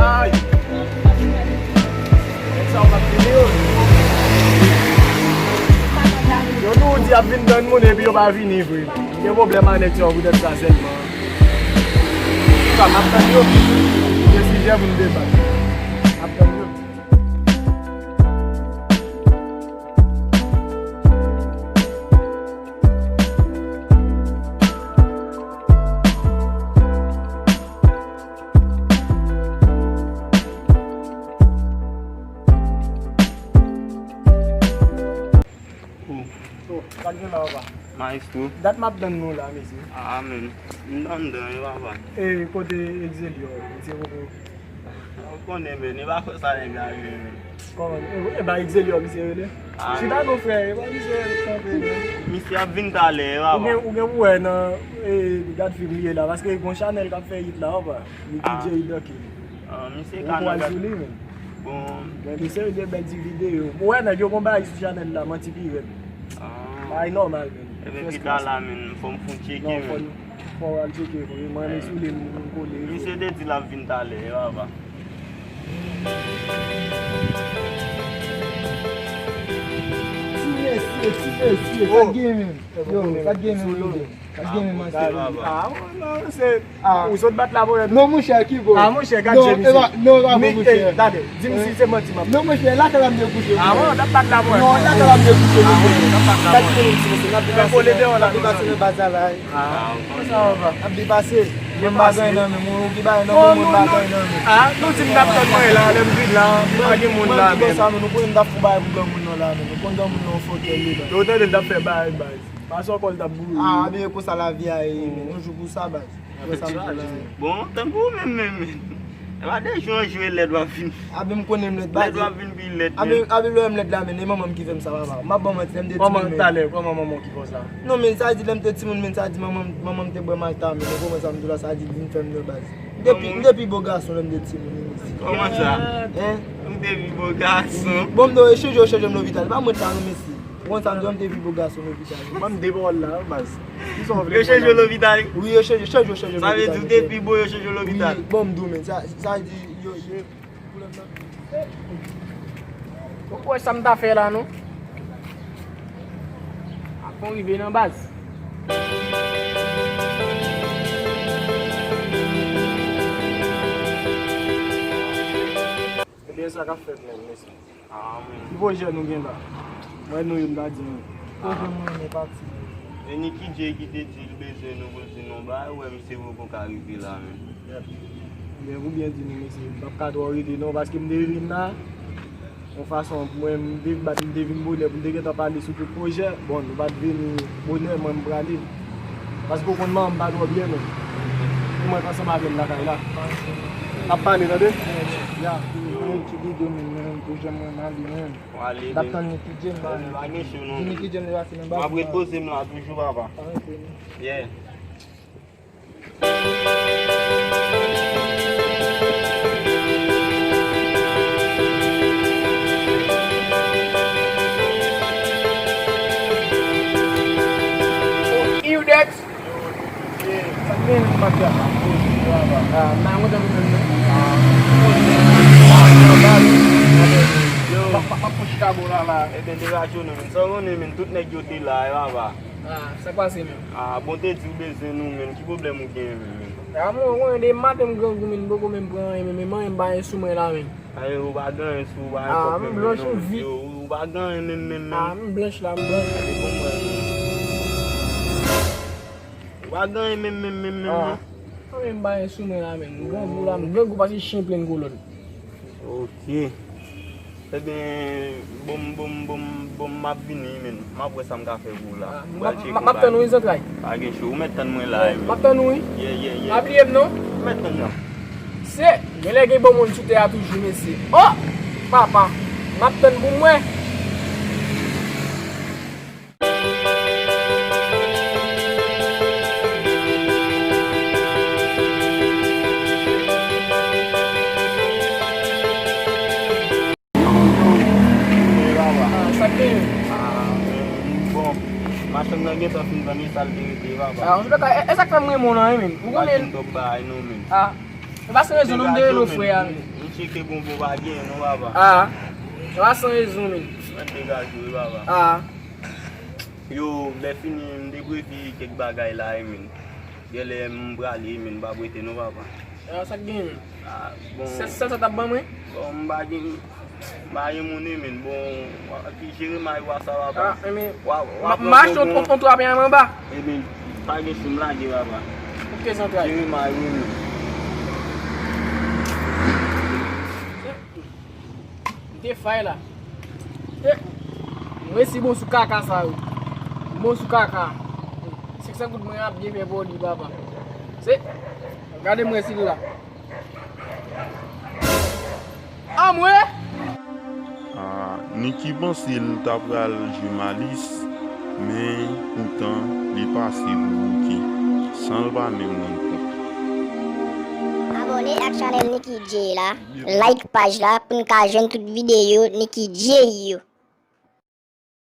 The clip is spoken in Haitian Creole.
Ay! Sa wap vini yo. Yo nou di ap vin don moun epi yo pa vini vwe. Gen problem anek yo vwe det sa selman. Kam ap tan yo. Gen si je vun debat. Ap tan yo. Mais tu? Dat map dan nou la mesi. Amen. Ndan dan yo ba. E kote Excelio. Se woko. Konnen men, ni ba ko sa le ga yo. Koman, e ba Excelio mi se wele. Si da nou fre, e ba mi se kampe. Mi se a vintale ba. Ou gen wè nan gad film liye la, paske kon Chanel ka fe yit la wapa. Mi ki je yi doki. Mi se Ou kan kwa ga. zuli men. Bon. Men mi se yi de bel di video. Wè nan yo kon ba yi sou Chanel la, manti pi ren. Ay normal men. Ebe ki dala men, fon cheke Non, men. fon al cheke kon. Man yi sou li moun kole. Mi se de di la vintale ba. Si, kat gaming. Yo, kat gaming video. Kat gaming man se. Non, se. Ou sot bat la voye. Non mwen chè ki bo. Mwen chè kat jemi se. Non, mwen chè. Dade, jimi si se manti map. Non mwen chè, la kala mwen kouche. Mwen dat bat la voye. Non, la kala mwen kouche. Kat jemi si se. Nabi base me bazalay. Nabi base. Mwen bagay nan men, mwen ki bagay nan mwen bagay nan men. Nou si mdap ton mwen la, lem vid la, mwen moun la men. Mwen ki bo sa men, nou kon mdap pou bagay pou gwa moun nan la men. Nou kon gwa moun nan fote li la. Yo ten de dap fe bay. Paso kol dap bou. Abi yo kosa la via e men, nou jou pou sa baz. Bon, tankou men. Eba de jwe led wap vin. Abi m konen led Led baz. wap vin bi led men. Abi lo m led la men, e maman ki fem sa baba. Ma bon mwen tem de ti Maman men. tale, maman ki kos la. Non men, sa di lem te ti men, sa di maman te bwe mal ta men. Ko mwen sa m dou la sa di din fem led baz. Depi bo gason lem de ti men. Koman sa? Mte vi bo gason. Bon do, e chejo m l'hobital. Ba mwen tan nou mesi. Mwen sa m do m te vi bo gason l'hobital. Man debol la, baz. Yo chejo l'hobital? Oui, yo chejo l'hobital. Sa ve di depi bo yo chejo l'hobital? Oui, bon m do men. Sa di yo. Ou sa mta fe la nou? Akon rive nan baz. Ebe sa ka fet men, mesi. Amen. Ivo jen nou gen la. Mwen nou yon da di nou. Oje mwen ne pati. E ni ki je ki te til beze nou go si nou ba, ou mi se vou kon ka rive la men. Mwen vou bien di nou mesi. Bap kat wori di nou, baske mde rin la. Mwen fason mwen mde vin boule, mde get ap ali sou ke proje. Bon, mwen bat vin bonen mwen mbrali. Paske pou kon man mbat wap bien men. Mwen fason ma ven la kay la. Ap pali la de? Ya. Ki video men, proje mwen ali men. Wale Dap de. tan ni ki jen man. Wane chou nou. Ni ki jen li wasi men bak. Mabret pose m la toujou baba. Yeah. You Dex? Sa gen bak ya. Nan wot an men. Yo, Pa push kabo la. ebe de rachou nou men. Sa wane men, tout nek yo te la baba. Sa kwa se men. Bonte ti beze nou men, ki problem ou gen men. Mwen de matem gen gomen, boko men pran men man yon bayen sou men la men. Aye, ou bagan sou, Mwen blanche ou vi. Ou bagan men. Mwen blanche la, mwen blanche. Aye, komwen. Ou bagan men. Mwen bayen sou men la men. Mwen gwo pasi chen plen golon. Ok. Ebe, bom map vini men. Map wè sam ka fe gou la. Map tan nou izot ray? Age chou, ou met tan mwen la men. Map tan nou yi? Yeah. Map liyev nou? Met tan jan. Se, gen lè gen bon moun soute a toujou mesi. Oh! Papa, map tan pou mwen. Bon, machan nan gen ta fin vani sal dirite baba. An jwè ka, e sak fè mwen moun an men. Mwen konen. Bakin tok ba ay nou men. E basen rezon nou mde nou fwe an men. cheke bon bagay non baba. Ah. Wa san raison men. Mwen te gajou baba. Ah. Yo, le fini mde brevi kek bagay la men. Gele mbrali men ba brete non baba. Ça gagne. Ah, bon. Ça t'a ban moi? Bon mbagi Baye mounen men, bon, ki jere may wasa wapa. Ah, mais Wap marche on toi bien en bas. E men, pa gen sim la ge wapa. OK, central. Jere may men. Des failles là. Moi c'est bon sous caca ça. Bon sous caca. C'est que ça coûte moins bien fait pour lui papa. C'est regardez moi ici là. Ah moi Niki pense il t'a pral jouer malice, mais pourtant il passe pour qui sans le pas même Abonnez à la chaîne Nicky J là, like page là pour nous joindre toute vidéo Nicky J.